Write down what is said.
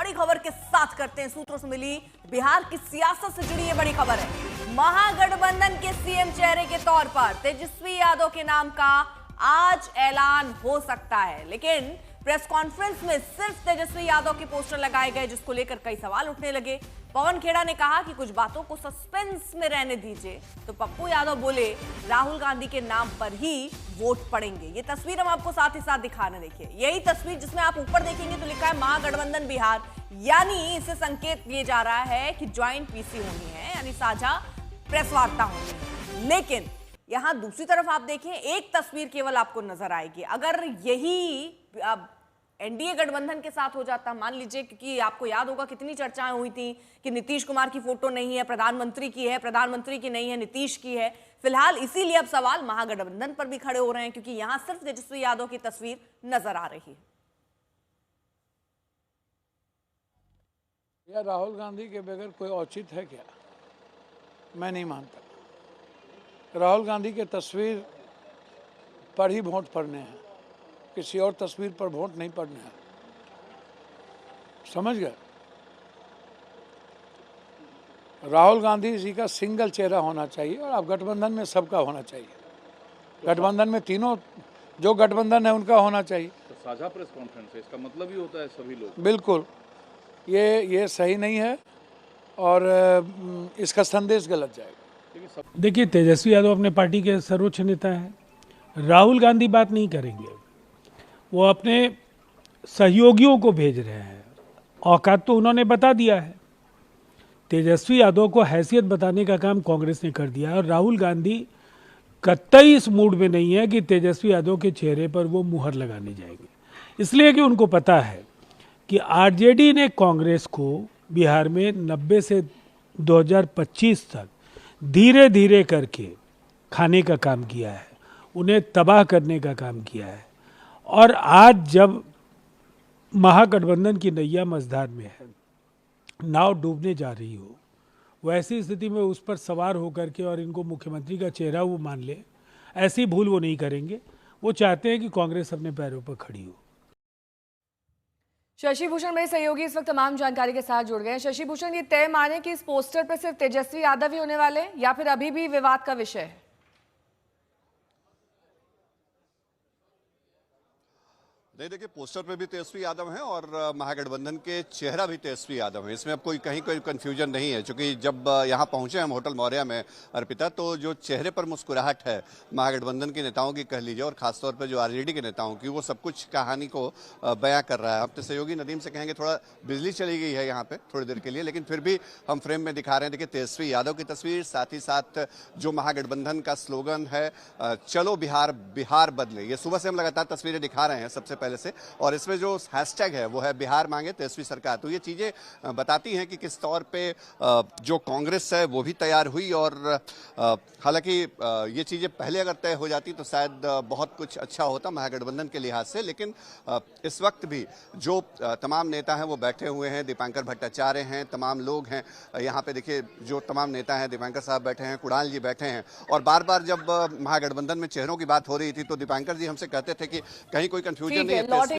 बड़ी खबर के साथ करते हैं। सूत्रों से मिली बिहार की सियासत से जुड़ी ये बड़ी खबर है। महागठबंधन के सीएम चेहरे के तौर पर तेजस्वी यादव के नाम का आज ऐलान हो सकता है, लेकिन प्रेस कॉन्फ्रेंस में सिर्फ तेजस्वी यादव के पोस्टर लगाए गए, जिसको लेकर कई सवाल उठने लगे। पवन खेड़ा ने कहा कि कुछ बातों को सस्पेंस में रहने दीजिए, तो पप्पू यादव बोले राहुल गांधी के नाम पर ही वोट पड़ेंगे। ये तस्वीर हम आपको साथ ही साथ दिखा रहे, देखिए यही तस्वीर जिसमें आप ऊपर देखेंगे तो लिखा है महागठबंधन बिहार, यानी इसे संकेत दिए जा रहा है कि ज्वाइंट पीसी होनी है, यानी साझा प्रेस वार्ता होनी है। लेकिन यहां दूसरी तरफ आप देखें, एक तस्वीर केवल आपको नजर आएगी। अगर यही एनडीए गठबंधन के साथ हो जाता, मान लीजिए, क्योंकि आपको याद होगा कितनी चर्चाएं हुई थी कि नीतीश कुमार की फोटो नहीं है, प्रधानमंत्री की है, प्रधानमंत्री की नहीं है, नीतीश की है। फिलहाल इसीलिए अब सवाल महागठबंधन पर भी खड़े हो रहे हैं, क्योंकि यहां सिर्फ तेजस्वी यादव की तस्वीर नजर आ रही है। या राहुल गांधी के बगैर कोई औचित्य है क्या? मैं नहीं मानता। राहुल गांधी के तस्वीर पर ही वोट पड़ने हैं, किसी और तस्वीर पर वोट नहीं पड़ने हैं। समझ गए? राहुल गांधी जी का सिंगल चेहरा होना चाहिए, और अब गठबंधन में सबका होना चाहिए। गठबंधन में तीनों जो गठबंधन है उनका होना चाहिए। तो साझा प्रेस कॉन्फ्रेंस है, इसका मतलब ही होता है सभी लोग। बिल्कुल, ये सही नहीं है और इसका संदेश गलत जाएगा। देखिए, तेजस्वी यादव अपने पार्टी के सर्वोच्च नेता हैं। राहुल गांधी बात नहीं करेंगे, वो अपने सहयोगियों को भेज रहे हैं। औकात तो उन्होंने बता दिया है। तेजस्वी यादव को हैसियत बताने का काम कांग्रेस ने कर दिया है, और राहुल गांधी कतई इस मूड में नहीं है कि तेजस्वी यादव के चेहरे पर वो मुहर लगाने जाएंगे, इसलिए कि उनको पता है कि आरजेडी ने कांग्रेस को बिहार में 90 से 2025 तक धीरे धीरे करके खाने का काम किया है, उन्हें तबाह करने का काम किया है। और आज जब महागठबंधन की नैया मझधार में है, नाव डूबने जा रही हो, वैसी स्थिति में उस पर सवार होकर के और इनको मुख्यमंत्री का चेहरा वो मान ले, ऐसी भूल वो नहीं करेंगे। वो चाहते हैं कि कांग्रेस अपने पैरों पर खड़ी हो। शशि भूषण मेरे सहयोगी इस वक्त तमाम जानकारी के साथ जुड़ गए हैं। शशि भूषण, ये तय माने कि इस पोस्टर पर सिर्फ तेजस्वी यादव ही होने वाले, या फिर अभी भी विवाद का विषय है? नहीं, देखिए, पोस्टर पे भी तेजस्वी यादव हैं और महागठबंधन के चेहरा भी तेजस्वी यादव हैं। इसमें अब कहीं कोई कंफ्यूजन नहीं है, क्योंकि जब यहाँ पहुंचे हम होटल मौर्या में अर्पिता, तो जो चेहरे पर मुस्कुराहट है महागठबंधन के नेताओं की, कह लीजिए, और खासतौर पर जो आरजेडी के नेताओं की, वो सब कुछ कहानी को बयां कर रहा है। अपने सहयोगी नदीम से कहेंगे, थोड़ा बिजली चली गई है यहाँ पे थोड़ी देर के लिए, लेकिन फिर भी हम फ्रेम में दिखा रहे हैं। देखिए, तेजस्वी यादव की तस्वीर, साथ ही साथ जो महागठबंधन का स्लोगन है, चलो बिहार, बिहार बदले। ये सुबह से हम लगातार तस्वीरें दिखा रहे हैं सबसे पहले से, और इसमें जो हैशटैग है वो है बिहार मांगे तेजस्वी सरकार। तो ये चीजें बताती हैं कि किस तौर पे जो कांग्रेस है वो भी तैयार हुई, और हालांकि ये चीजें पहले अगर तय हो जाती तो शायद बहुत कुछ अच्छा होता महागठबंधन के लिहाज से। लेकिन इस वक्त भी जो तमाम नेता हैं वो बैठे हुए हैं। दीपांकर भट्टाचार्य हैं, तमाम लोग हैं यहाँ पे। देखिए, जो तमाम नेता हैं, दीपांकर साहब बैठे हैं, कुणाल जी बैठे हैं, और बार बार जब महागठबंधन में चेहरों की बात हो रही थी तो दीपांकर जी हमसे कहते थे कि कहीं कोई कंफ्यूजन नहीं है।